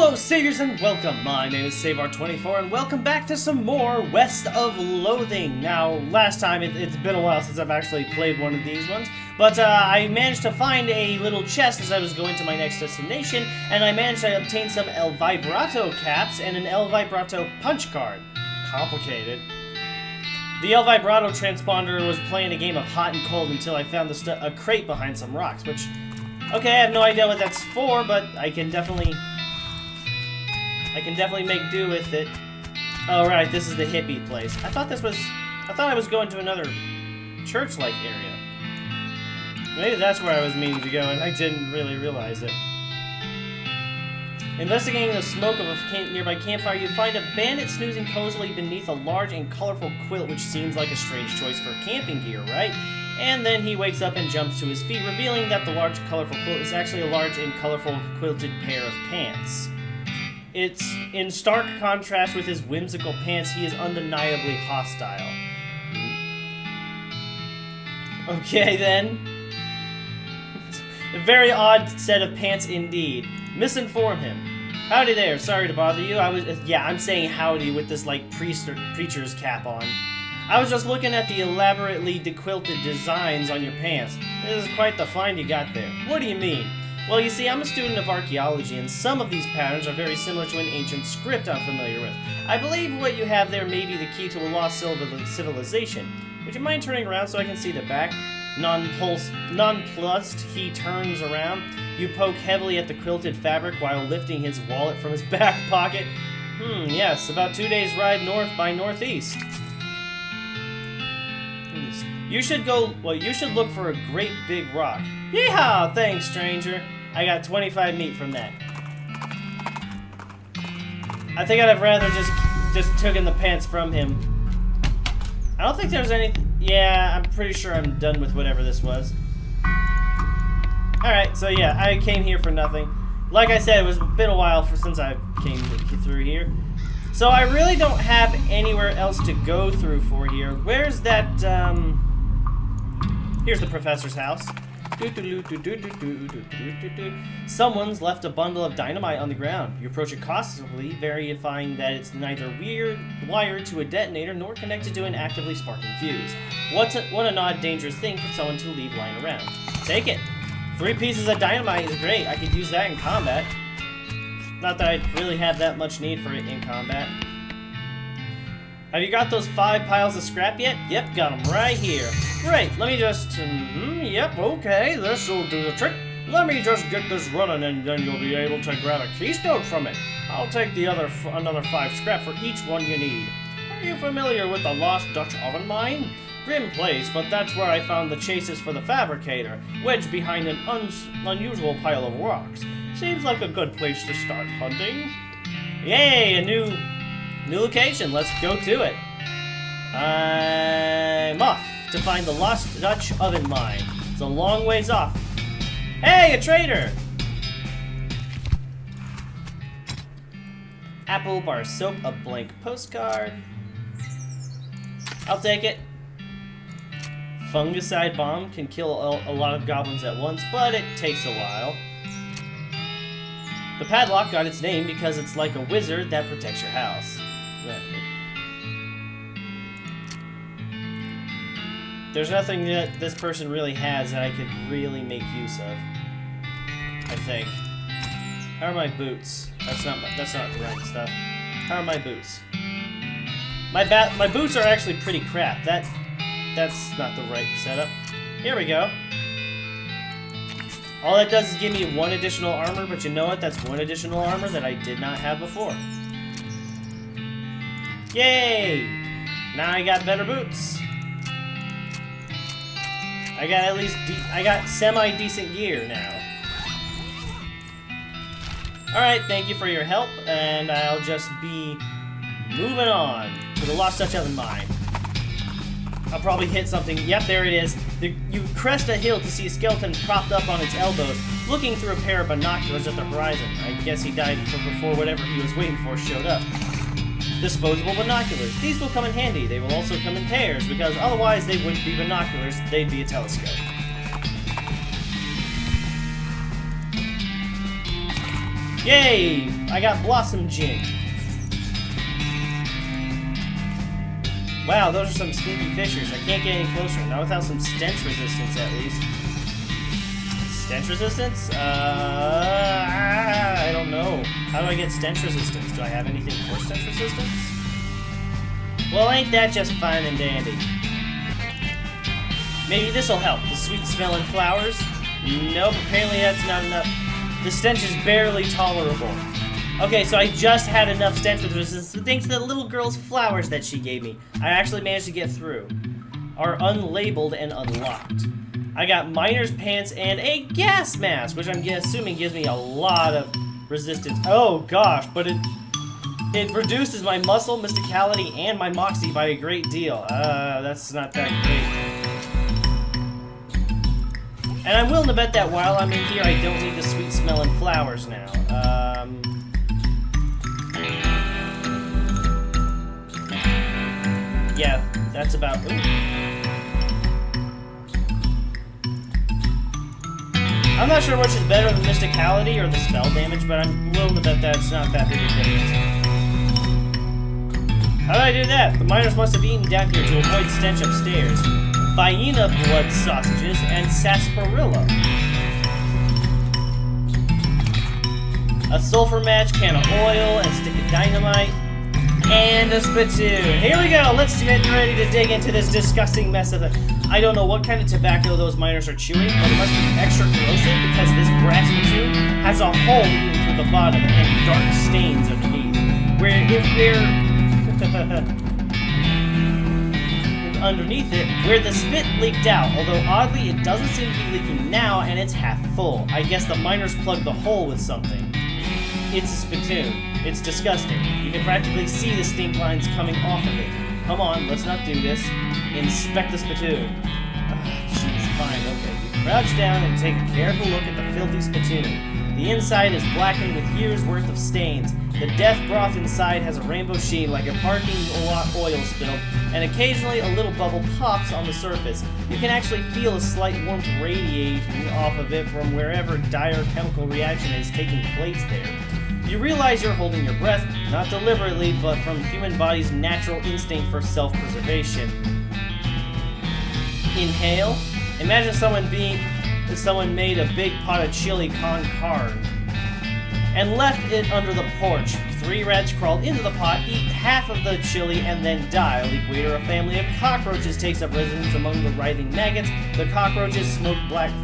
Hello, Saviors, and welcome. My name is Seivar24, and welcome back to some more West of Loathing. Now, last time, it's been a while since I've actually played one of these ones, but I managed to find a little chest as I was going to my next destination, and I managed to obtain some El Vibrato caps and an El Vibrato punch card. Complicated. The El Vibrato transponder was playing a game of hot and cold until I found a crate behind some rocks, which, okay, I have no idea what that's for, but I can definitely make do with it. Oh, right, this is the hippie place. I thought I was going to another church-like area. Maybe that's where I was meaning to go, and I didn't really realize it. Investigating the smoke of a nearby campfire, you find a bandit snoozing cozily beneath a large and colorful quilt, which seems like a strange choice for camping gear, right? And then he wakes up and jumps to his feet, revealing that the large, colorful quilt is actually a large and colorful quilted pair of pants. It's in stark contrast with his whimsical pants. He is undeniably hostile. Okay, then. A very odd set of pants indeed. Misinform him. Howdy there, sorry to bother you. I'm saying howdy with this, like, preacher's cap on. I was just looking at the elaborately dequilted designs on your pants. This is quite the find you got there. What do you mean? Well, you see, I'm a student of archaeology, and some of these patterns are very similar to an ancient script I'm familiar with. I believe what you have there may be the key to a lost civilization. Would you mind turning around so I can see the back? Nonplussed, he turns around. You poke heavily at the quilted fabric while lifting his wallet from his back pocket. Yes, about 2 days' ride north by northeast. You should look for a great big rock. Yeehaw! Thanks, stranger. I got 25 meat from that. I think I'd have rather just taken the pants from him. I don't think there's any... Yeah, I'm pretty sure I'm done with whatever this was. Alright, so yeah, I came here for nothing. Like I said, it was been a while since I came through here. So I really don't have anywhere else to go through for here. Where's that, Here's the professor's house. Someone's left a bundle of dynamite on the ground. You approach it cautiously, verifying that it's neither wired to a detonator nor connected to an actively sparking fuse. What an odd, dangerous thing for someone to leave lying around. Take it. 3 pieces of dynamite is great. I could use that in combat. Not that I really have that much need for it in combat. Have you got those 5 piles of scrap yet? Yep, got them right here. Great, let me just... yep, okay, this'll do the trick. Let me just get this running and then you'll be able to grab a keystone from it. I'll take the another 5 scrap for each one you need. Are you familiar with the lost Dutch oven mine? Grim place, but that's where I found the chases for the fabricator, wedged behind an unusual pile of rocks. Seems like a good place to start hunting. Yay, a new location. Let's go to it. I'm off to find the lost Dutch oven mine. It's a long ways off. Hey, a trader! Apple bar soap, a blank postcard. I'll take it. Fungicide bomb can kill a lot of goblins at once, but it takes a while. The padlock got its name because it's like a wizard that protects your house. There's nothing that this person really has that I could really make use of. I think. How are my boots? That's not the right stuff. How are my boots? My boots are actually pretty crap. That's not the right setup. Here we go. All that does is give me 1 additional armor, but you know what? That's 1 additional armor that I did not have before. Yay! Now I got better boots. I got semi-decent gear now. Alright, thank you for your help, and I'll just be moving on to the Lost Dutch oven mine. I'll probably hit something. Yep, there it is. You crest a hill to see a skeleton propped up on its elbows, looking through a pair of binoculars at the horizon. I guess he died before whatever he was waiting for showed up. Disposable binoculars. These will come in handy. They will also come in pairs, because otherwise they wouldn't be binoculars, they'd be a telescope. Yay! I got Blossom Gin. Wow, those are some sneaky fishers. I can't get any closer. Not without some stench resistance, at least. Stench resistance? I don't know. How do I get stench resistance? Do I have anything for stench resistance? Well, ain't that just fine and dandy? Maybe this'll help. The sweet smelling flowers? Nope, apparently that's not enough. The stench is barely tolerable. Okay, so I just had enough stench resistance thanks to the little girl's flowers that she gave me. I actually managed to get through. Are unlabeled and unlocked. I got miner's pants and a gas mask, which I'm assuming gives me a lot of resistance. Oh gosh, but it reduces my muscle, mysticality, and my moxie by a great deal. That's not that great. And I'm willing to bet that while I'm in here, I don't need the sweet smelling flowers now. Yeah, that's about. Ooh. I'm not sure which is better, the mysticality or the spell damage, but I'm willing to bet that's not that big a difference. How did I do that? The miners must have eaten down here to avoid stench upstairs. Hyena blood sausages and sarsaparilla. A sulfur match, can of oil, and stick of dynamite. And a spittoon. Here we go. Let's get ready to dig into this disgusting mess of it. I don't know what kind of tobacco those miners are chewing, but it must be extra corrosive because this brass spittoon has a hole eaten through the bottom and dark stains underneath. Where if they're underneath it, where the spit leaked out, although oddly it doesn't seem to be leaking now and it's half full. I guess the miners plugged the hole with something. It's a spittoon. It's disgusting. You can practically see the stink lines coming off of it. Come on, let's not do this. Inspect the spittoon. Jeez, fine, okay. You crouch down and take a careful look at the filthy spittoon. The inside is blackened with years' worth of stains. The death broth inside has a rainbow sheen like a parking lot oil spill, and occasionally a little bubble pops on the surface. You can actually feel a slight warmth radiating off of it from wherever dire chemical reaction is taking place there. You realize you're holding your breath, not deliberately, but from the human body's natural instinct for self-preservation. Inhale. Imagine someone made a big pot of chili con carne and left it under the porch. 3 rats crawled into the pot, eat half of the chili, and then die. A week later, a family of cockroaches takes up residence among the writhing maggots. The cockroaches smoke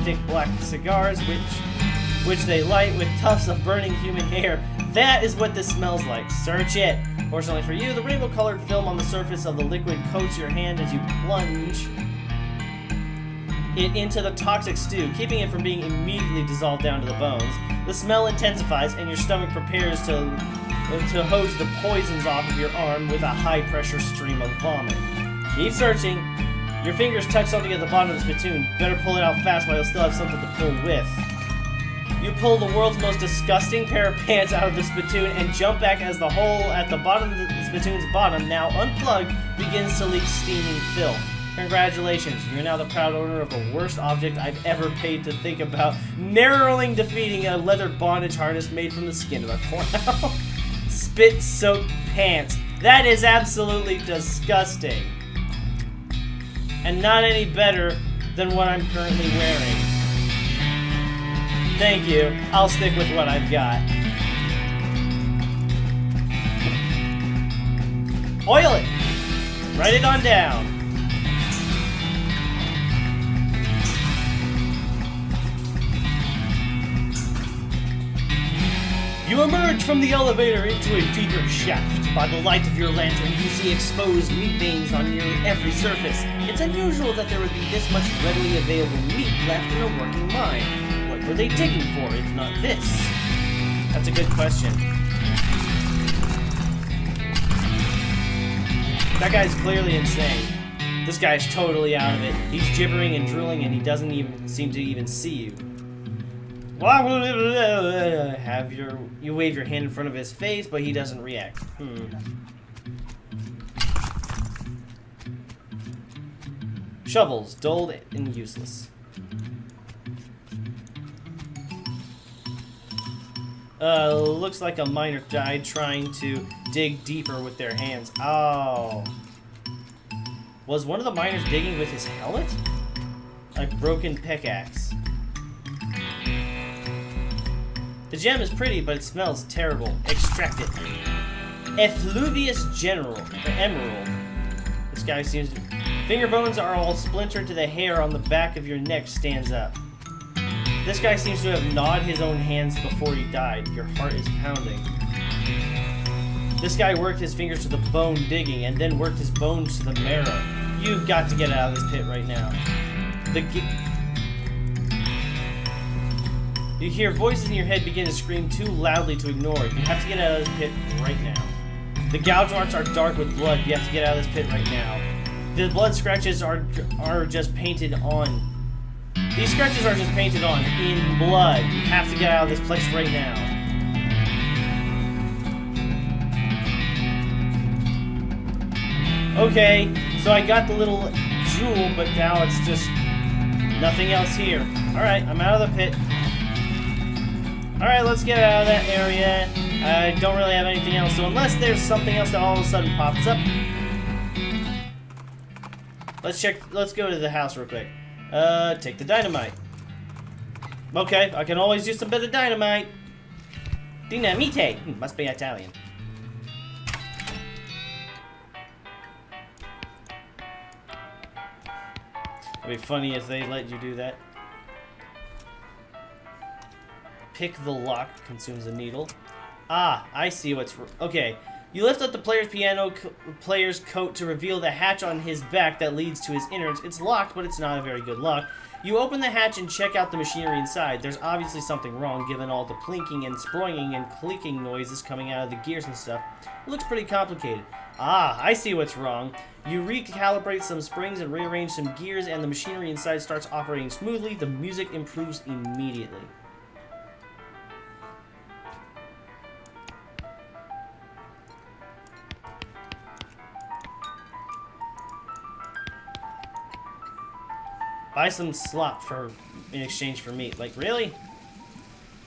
thick black cigars, which they light with tufts of burning human hair. That is what this smells like. Search it. Fortunately for you, the rainbow-colored film on the surface of the liquid coats your hand as you plunge it into the toxic stew, keeping it from being immediately dissolved down to the bones. The smell intensifies, and your stomach prepares to hose the poisons off of your arm with a high-pressure stream of vomit. Keep searching. Your fingers touch something at the bottom of the spittoon. Better pull it out fast while you'll still have something to pull with. You pull the world's most disgusting pair of pants out of the spittoon and jump back as the hole at the bottom of the spittoon's bottom, now unplugged, begins to leak steaming filth. Congratulations, you're now the proud owner of the worst object I've ever paid to think about, narrowly defeating a leather bondage harness made from the skin of a cow. Spit-soaked pants. That is absolutely disgusting. And not any better than what I'm currently wearing. Thank you. I'll stick with what I've got. Oil it. Write it on down. You emerge from the elevator into a deeper shaft. By the light of your lantern, you see exposed meat veins on nearly every surface. It's unusual that there would be this much readily available meat left in a working mine. What were they digging for, if not this? That's a good question. That guy's clearly insane. This guy's totally out of it. He's gibbering and drooling, and he doesn't even seem to even see you. You wave your hand in front of his face, but he doesn't react. Shovels, dulled and useless. Looks like a miner died trying to dig deeper with their hands. Oh. Was one of the miners digging with his helmet? A broken pickaxe. The gem is pretty, but it smells terrible. Extract it. Effluvious Emerald. This guy seems to... Finger bones are all splintered to the hair on the back of your neck stands up. This guy seems to have gnawed his own hands before he died. Your heart is pounding. This guy worked his fingers to the bone digging and then worked his bones to the marrow. You've got to get out of this pit right now. You hear voices in your head begin to scream too loudly to ignore. You have to get out of this pit right now. The gouge marks are dark with blood. You have to get out of this pit right now. The blood scratches are just painted on. These scratches are just painted on in blood. You have to get out of this place right now. Okay, so I got the little jewel, but now it's just nothing else here. Alright, I'm out of the pit. Alright, let's get out of that area. I don't really have anything else, so unless there's something else that all of a sudden pops up. Let's go to the house real quick. Take the dynamite. Okay, I can always use a bit of dynamite. Dinamite! Must be Italian. It'd be funny if they let you do that. Pick the lock, consumes a needle. Ah, I see what's... Okay. You lift up the player's coat to reveal the hatch on his back that leads to his innards. It's locked, but it's not a very good lock. You open the hatch and check out the machinery inside. There's obviously something wrong, given all the plinking and sproinging and clicking noises coming out of the gears and stuff. It looks pretty complicated. Ah, I see what's wrong. You recalibrate some springs and rearrange some gears, and the machinery inside starts operating smoothly. The music improves immediately. Buy some slop in exchange for meat. Like, really?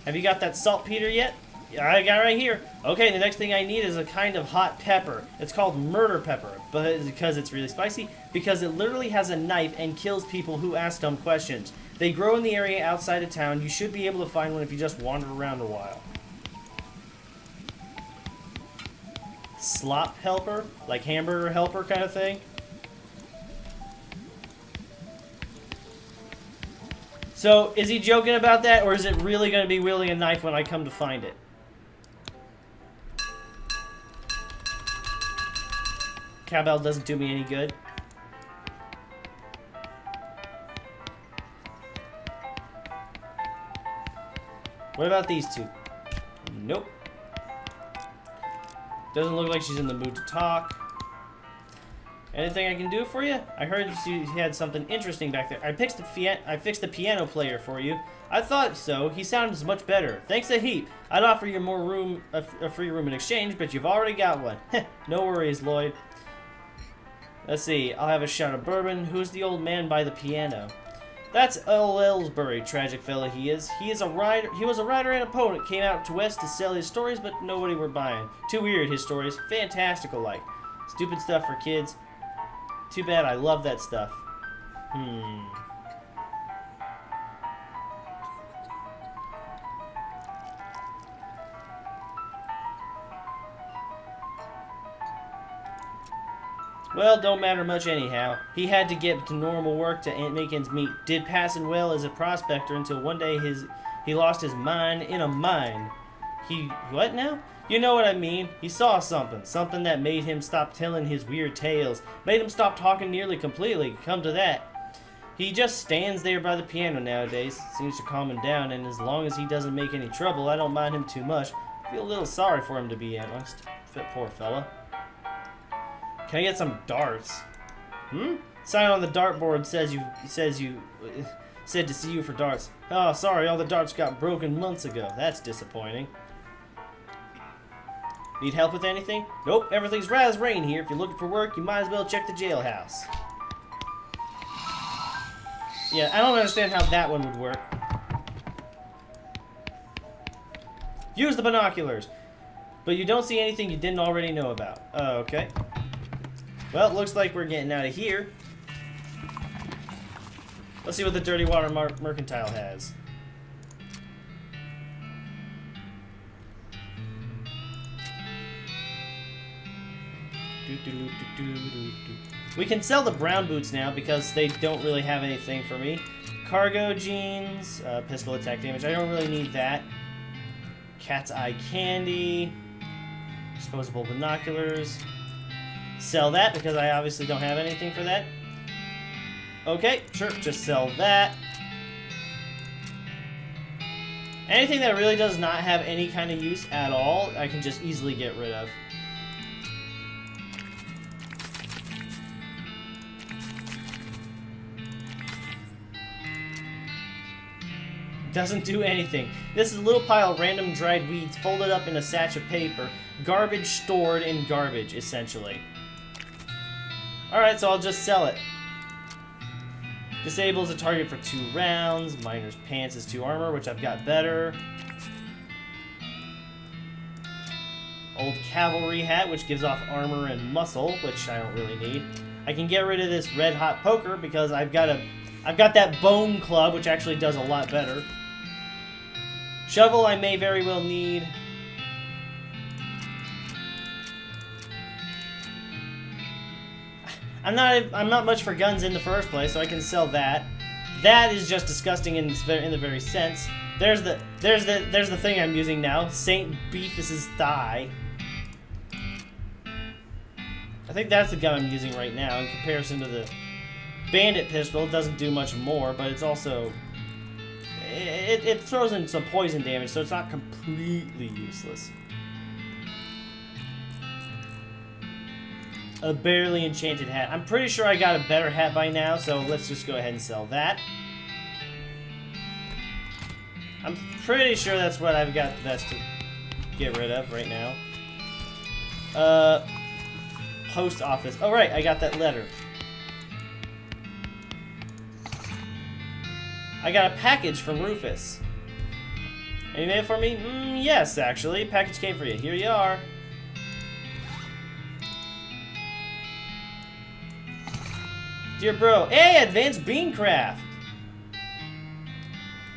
Have you got that saltpeter yet? Yeah, I got it right here. Okay, the next thing I need is a kind of hot pepper. It's called murder pepper, but because it's really spicy, because it literally has a knife and kills people who ask dumb questions. They grow in the area outside of town. You should be able to find one if you just wander around a while. Slop helper? Like hamburger helper kind of thing? So, is he joking about that, or is it really going to be wielding a knife when I come to find it? Cowbell doesn't do me any good. What about these two? Nope. Doesn't look like she's in the mood to talk. Anything I can do for you? I heard you had something interesting back there. I fixed the piano player for you. I thought so. He sounds much better. Thanks a heap. I'd offer you more room, a free room in exchange, but you've already got one. No worries, Lloyd. Let's see. I'll have a shot of bourbon. Who's the old man by the piano? That's Earl Ellsbury, tragic fella he is. He was a writer and a poet. Came out to West to sell his stories, but nobody were buying. Too weird, his stories. Fantastical like. Stupid stuff for kids. Too bad, I love that stuff. Well, don't matter much anyhow. He had to get to normal work to make ends meet. Did passing well as a prospector until one day he lost his mind in a mine. What now? You know what I mean. He saw something that made him stop telling his weird tales, made him stop talking nearly completely. Come to that. He just stands there by the piano nowadays. Seems to calm him down, and as long as he doesn't make any trouble, I don't mind him too much. I feel a little sorry for him, to be honest. Poor fella. Can I get some darts? Sign on the dartboard said to see you for darts. Oh, sorry, all the darts got broken months ago. That's disappointing. Need help with anything? Nope, everything's right as rain here. If you're looking for work, you might as well check the jailhouse. Yeah, I don't understand how that one would work. Use the binoculars. But you don't see anything you didn't already know about. Okay. Well, it looks like we're getting out of here. Let's see what the Dirty Water Mercantile has. We can sell the brown boots now because they don't really have anything for me. Cargo jeans, pistol attack damage. I don't really need that. Cat's eye candy. Disposable binoculars. Sell that because I obviously don't have anything for that. Okay, sure, just sell that. Anything that really does not have any kind of use at all, I can just easily get rid of. Doesn't do anything. This is a little pile of random dried weeds folded up in a satch of paper. Garbage stored in garbage, essentially. Alright, so I'll just sell it. Disables a target for 2 rounds. Miner's pants is 2 armor, which I've got better. Old cavalry hat, which gives off armor and muscle, which I don't really need. I can get rid of this red hot poker because I've got that bone club, which actually does a lot better. Shovel I may very well need. I'm not much for guns in the first place, so I can sell that. That is just disgusting in the very sense. There's the thing I'm using now, Saint Beefus's thigh. I think that's the gun I'm using right now in comparison to the Bandit pistol. It doesn't do much more, but it's also it throws in some poison damage, so it's not completely useless. A barely enchanted hat. I'm pretty sure I got a better hat by now, so let's just go ahead and sell that. I'm pretty sure that's what I've got best to get rid of right now. Post office. Oh, right, I got that letter. I got a package from Rufus. Any mail for me? Yes, actually. Package came for you. Here you are. Dear bro. Hey, advanced beancraft.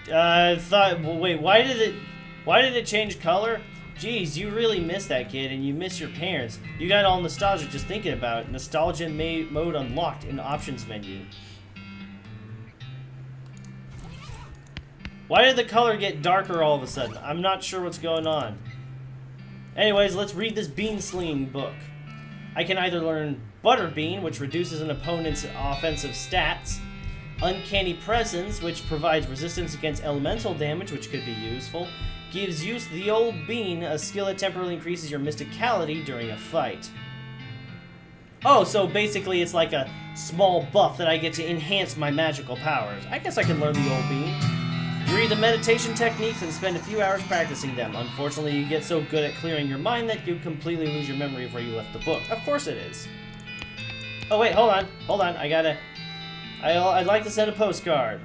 Wait, why did it change color? Jeez, you really miss that kid, and you miss your parents. You got all nostalgic just thinking about it. Nostalgia mode unlocked in the options menu. Why did the color get darker all of a sudden? I'm not sure what's going on. Anyways, let's read this bean slinging book. I can either learn Butterbean, which reduces an opponent's offensive stats, Uncanny Presence, which provides resistance against elemental damage, which could be useful, gives use the old bean, a skill that temporarily increases your mysticality during a fight. Oh, so basically it's like a small buff that I get to enhance my magical powers. I guess I can learn the old bean. You read the meditation techniques and spend a few hours practicing them. Unfortunately, you get so good at clearing your mind that you completely lose your memory of where you left the book. Of course it is. Oh wait, hold on. I'd like to send a postcard.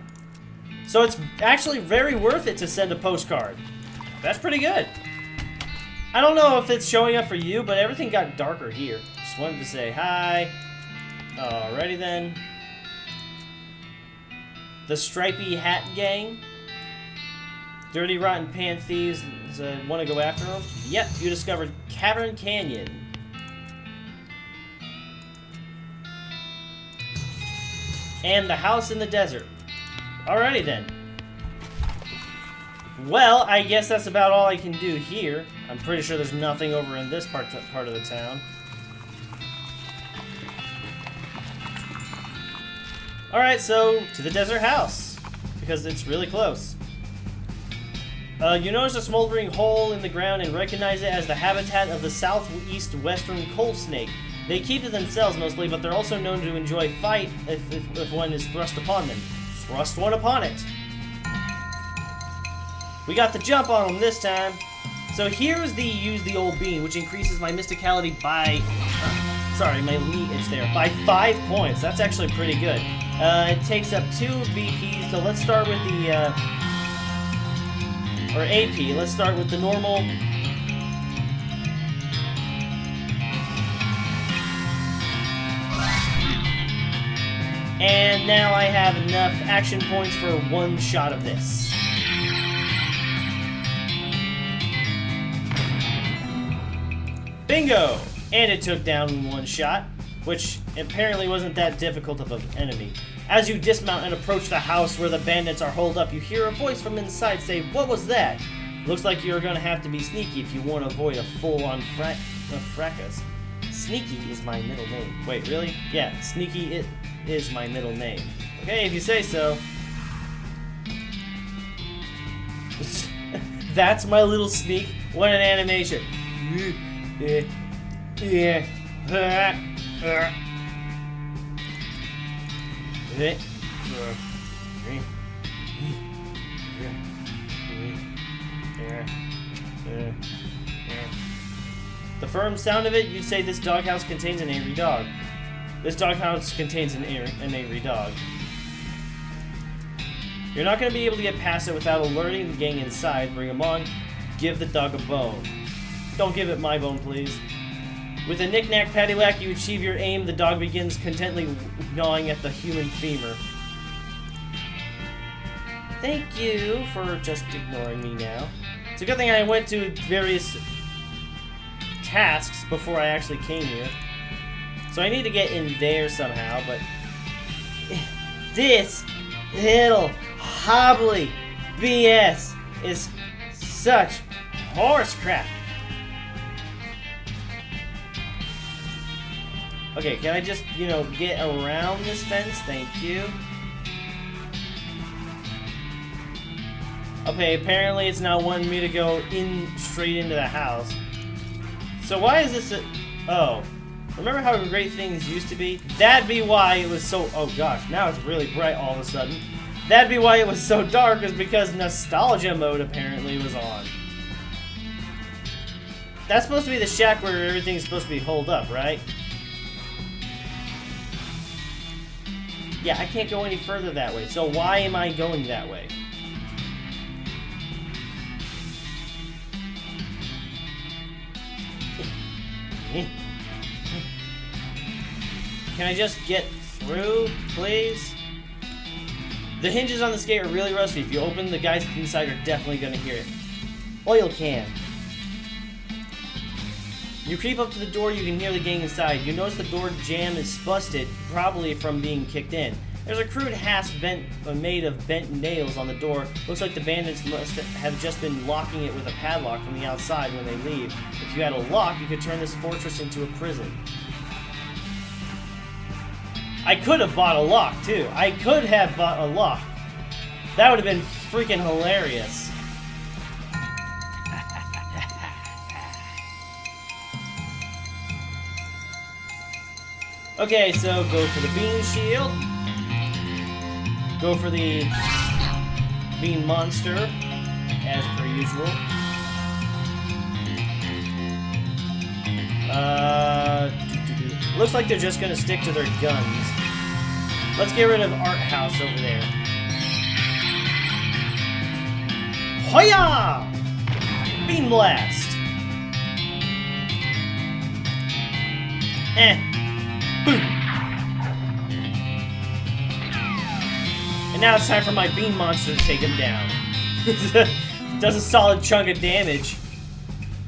So it's actually very worth it to send a postcard. That's pretty good. I don't know if it's showing up for you, but everything got darker here. Just wanted to say hi. Alrighty then. The Stripy Hat Gang. Dirty Rotten Pan Thieves. Want to go after them? Yep, you discovered Cavern Canyon. And the House in the Desert. Alrighty then. Well, I guess that's about all I can do here. I'm pretty sure there's nothing over in this part of the town. Alright, so to the desert house. Because it's really close. You notice a smoldering hole in the ground and recognize it as the habitat of the southeast western coal snake. They keep to themselves mostly, but they're also known to enjoy fight if one is thrust upon them. Thrust one upon it. We got the jump on them this time. So here's the use the old bean, which increases my mysticality by... sorry, my leech there. By 5 points. That's actually pretty good. It takes up 2 BPs, so let's start with the Or AP. Let's start with the normal. And now I have enough action points for one shot of this. Bingo! And it took down one shot, which apparently wasn't that difficult of an enemy. As you dismount and approach the house where the bandits are holed up, you hear a voice from inside say, "What was that?" Looks like you're gonna have to be sneaky if you want to avoid a full-on fracas. Sneaky is my middle name. Wait, really? Yeah, Sneaky it is my middle name. Okay, if you say so. That's my little sneak. What an animation. The firm sound of it, you'd say this doghouse contains an angry dog. This doghouse contains an angry dog. You're not going to be able to get past it without alerting the gang inside. Bring them on. Give the dog a bone. Don't give it my bone, please. With a knick-knack paddywhack, you achieve your aim. The dog begins contently gnawing at the human femur. Thank you for just ignoring me now. It's a good thing I went to various tasks before I actually came here. So I need to get in there somehow, but this little hobbly BS is such horse crap. Okay, can I just, get around this fence? Thank you. Okay, apparently it's now wanting me to go straight into the house. So why is this oh. Remember how great things used to be? That'd be why it was so... Oh gosh, now it's really bright all of a sudden. That'd be why it was so dark, is because nostalgia mode apparently was on. That's supposed to be the shack where everything's supposed to be holed up, right? Yeah, I can't go any further that way, so why am I going that way? Can I just get through, please? The hinges on this gate are really rusty. If you open, the guys inside are definitely going to hear it. Oil can. You creep up to the door, you can hear the gang inside. You notice the door jamb is busted, probably from being kicked in. There's a crude hasp made of bent nails on the door. Looks like the bandits must have just been locking it with a padlock from the outside when they leave. If you had a lock, you could turn this fortress into a prison. I could have bought a lock, too. I could have bought a lock. That would have been freaking hilarious. Okay, so go for the bean shield. Go for the bean monster, as per usual. Looks like they're just gonna stick to their guns. Let's get rid of Art House over there. Hoya! Bean blast. Boom. And now it's time for my bean monster to take him down. Does a solid chunk of damage.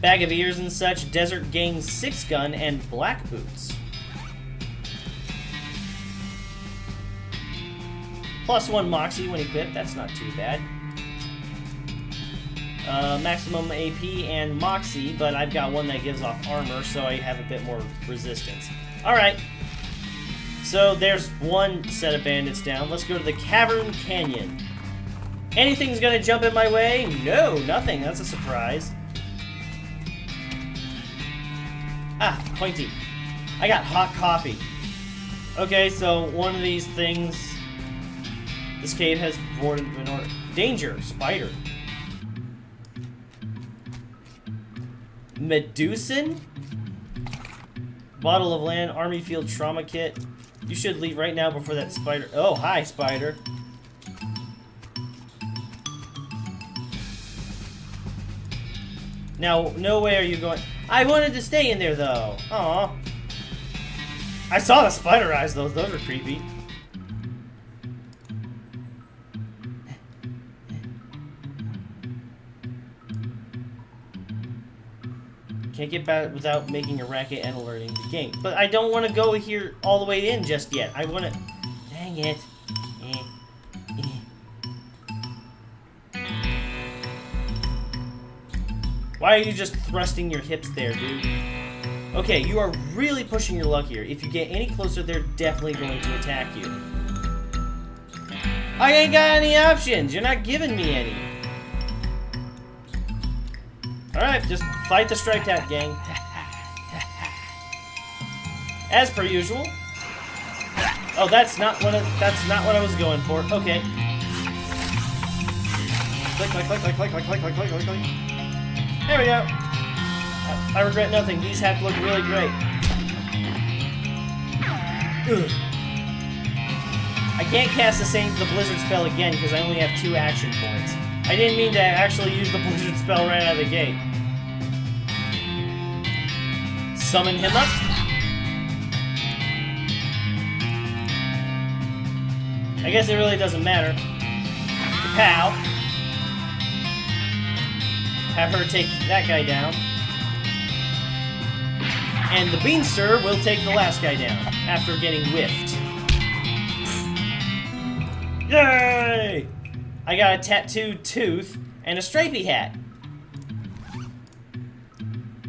Bag of ears and such, Desert Gang 6-gun, and black boots. +1 Moxie when equipped, that's not too bad. Maximum AP and Moxie, but I've got one that gives off armor, so I have a bit more resistance. Alright. So there's one set of bandits down. Let's go to the Cavern Canyon. Anything's gonna jump in my way? No, nothing. That's a surprise. Ah, pointy. I got hot coffee. Okay, so one of these things... This cave has boarded an order. Danger, spider. Medusan? Bottle of land, army field trauma kit. You should leave right now before that spider... Oh, hi, spider. Now, no way are you going... I wanted to stay in there, though. Aw. I saw the spider eyes, though. Those were creepy. Can't get back without making a racket and alerting the game. But I don't want to go here all the way in just yet. I want to... Dang it. Why are you just thrusting your hips there, dude? Okay, you are really pushing your luck here. If you get any closer, they're definitely going to attack you. I ain't got any options. You're not giving me any. Alright, just fight the striped hat gang. As per usual. Oh, that's not what I was going for. Okay. Click, click, click, click, click, click, click, click, click, click, click. There we go. I regret nothing. These hats look really great. Ugh. I can't cast the blizzard spell again because I only have 2 action points. I didn't mean to actually use the blizzard spell right out of the gate. Summon him up. I guess it really doesn't matter. Pow. Have her take that guy down. And the Beanster will take the last guy down after getting whiffed. Yay! I got a tattooed tooth and a stripey hat.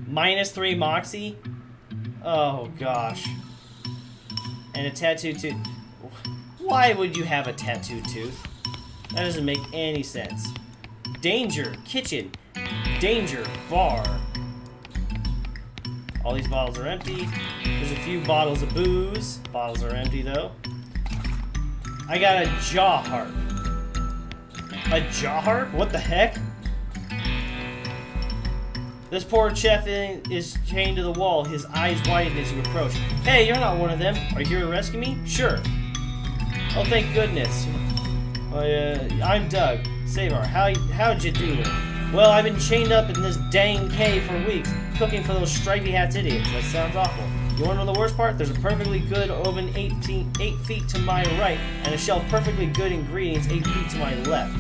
-3 Moxie? Oh gosh. And a tattooed tooth. Why would you have a tattooed tooth? That doesn't make any sense. Danger, kitchen. Danger, bar. All these bottles are empty. There's a few bottles of booze. Bottles are empty though. I got a jaw harp. A jaw harp? What the heck? This poor chef is chained to the wall, his eyes widen as you approach. Hey, you're not one of them. Are you here to rescue me? Sure. Oh, thank goodness. I'm Doug. Seivar, how'd you do it? Well, I've been chained up in this dang cave for weeks, cooking for those stripey hats idiots. That sounds awful. You want to know the worst part? There's a perfectly good oven 8 feet to my right, and a shelf perfectly good ingredients 8 feet to my left.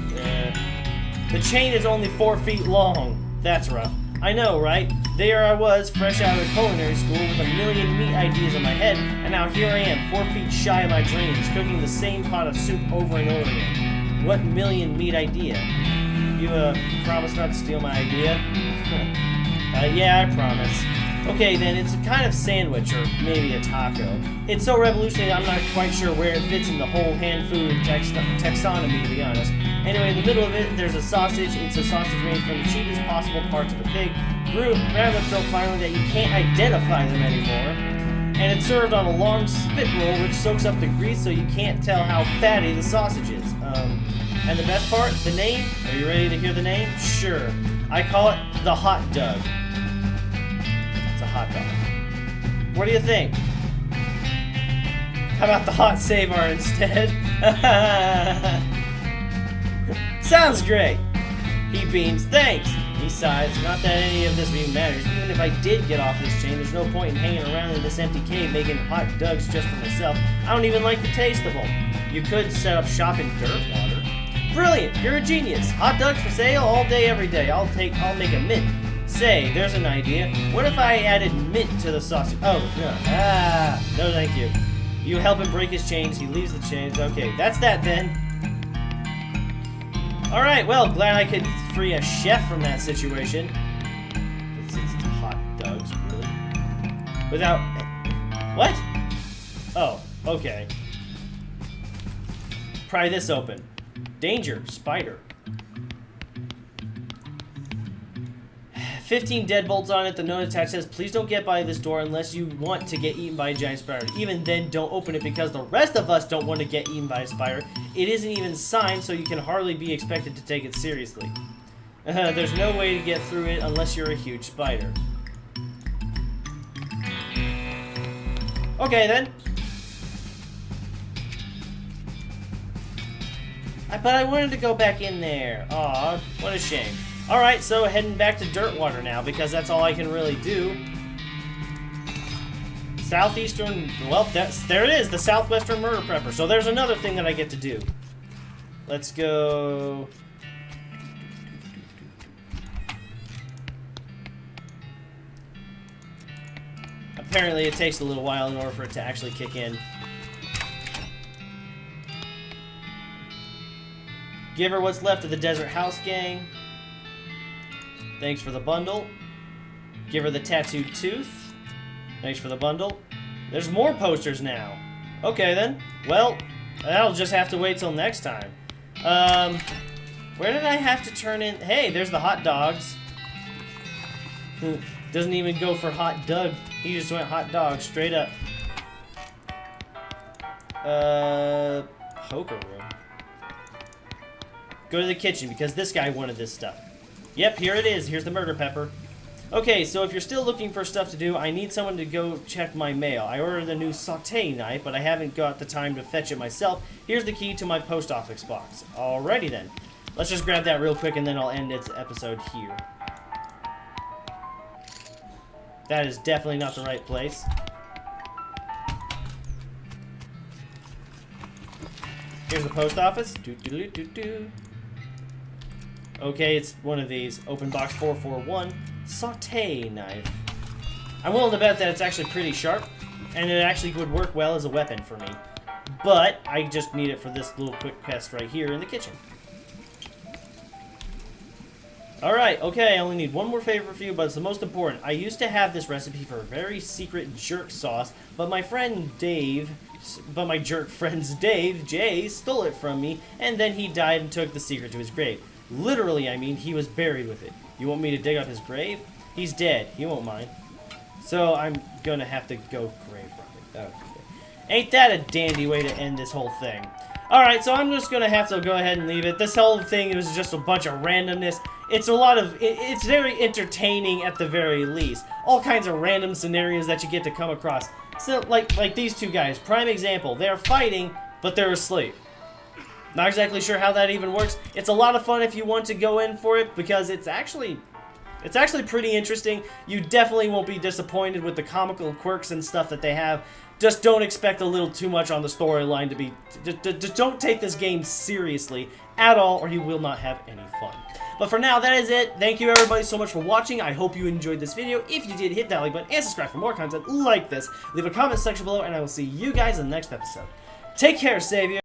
The chain is only 4 feet long. That's rough. I know, right? There I was, fresh out of culinary school with a million meat ideas in my head, and now here I am, 4 feet shy of my dreams, cooking the same pot of soup over and over again. What million meat idea? You, promise not to steal my idea? Yeah, I promise. Okay, then, it's a kind of sandwich, or maybe a taco. It's so revolutionary I'm not quite sure where it fits in the whole hand food taxonomy, to be honest. Anyway, in the middle of it, there's a sausage. It's a sausage made from the cheapest possible parts of the pig, ground up so finely that you can't identify them anymore. And it's served on a long spit roll, which soaks up the grease so you can't tell how fatty the sausage is. And the best part, the name. Are you ready to hear the name? Sure. I call it the Hot Doug. It's a hot dog. What do you think? How about the Hot Seivar instead? Sounds great. He beams. Thanks. He sighs. Not that any of this even matters. Even if I did get off this chain, there's no point in hanging around in this empty cave making hot dogs just for myself. I don't even like the taste of them. You could set up shop in Dirtwater. Brilliant! You're a genius. Hot dogs for sale all day, every day. I'll make a mint. Say, there's an idea. What if I added mint to the sausage? Oh, no. No thank you. You help him break his chains. He leaves the chains. Okay, that's that then. Alright, well, glad I could free a chef from that situation. It's hot dogs, really? Without... What? Oh, okay. Pry this open. Danger, spider. 15 deadbolts on it. The note attached says, please don't get by this door unless you want to get eaten by a giant spider. Even then, don't open it because the rest of us don't want to get eaten by a spider. It isn't even signed, so you can hardly be expected to take it seriously. There's no way to get through it unless you're a huge spider. Okay, then. But I wanted to go back in there. Aw, what a shame. Alright, so heading back to Dirtwater now, because that's all I can really do. Southeastern, well, there it is, the Southwestern Murder Prepper. So there's another thing that I get to do. Let's go... Apparently it takes a little while in order for it to actually kick in. Give her what's left of the Desert House Gang. Thanks for the bundle. Give her the Tattooed Tooth. Thanks for the bundle. There's more posters now. Okay then. Well, that'll just have to wait till next time. Where did I have to turn in? Hey, there's the hot dogs. Doesn't even go for hot Doug. He just went hot dog straight up. Poker room. Go to the kitchen because this guy wanted this stuff. Yep, here it is. Here's the murder pepper. Okay, so if you're still looking for stuff to do, I need someone to go check my mail. I ordered the new saute knife, but I haven't got the time to fetch it myself. Here's the key to my post office box. Alrighty then. Let's just grab that real quick and then I'll end its episode here. That is definitely not the right place. Here's the post office. Okay, it's one of these. Open box 441. Saute knife. I'm willing to bet that it's actually pretty sharp, and it actually would work well as a weapon for me. But I just need it for this little quick quest right here in the kitchen. Alright, okay, I only need one more favor for you, but it's the most important. I used to have this recipe for a very secret jerk sauce, but my friend Dave, my jerk friend's Dave, Jay, stole it from me, and then he died and took the secret to his grave. Literally, I mean, he was buried with it. You want me to dig up his grave? He's dead. He won't mind. So I'm gonna have to go grave robbing. Okay. Ain't that a dandy way to end this whole thing? Alright, so I'm just gonna have to go ahead and leave it. This whole thing was just a bunch of randomness. It's a lot of... It's very entertaining at the very least. All kinds of random scenarios that you get to come across. So, like these two guys. Prime example. They're fighting, but they're asleep. Not exactly sure how that even works. It's a lot of fun if you want to go in for it, because it's actually pretty interesting. You definitely won't be disappointed with the comical quirks and stuff that they have. Just don't expect a little too much on the storyline to be... Just don't take this game seriously at all, or you will not have any fun. But for now, that is it. Thank you everybody so much for watching. I hope you enjoyed this video. If you did, hit that like button and subscribe for more content like this. Leave a comment section below, and I will see you guys in the next episode. Take care, Savior.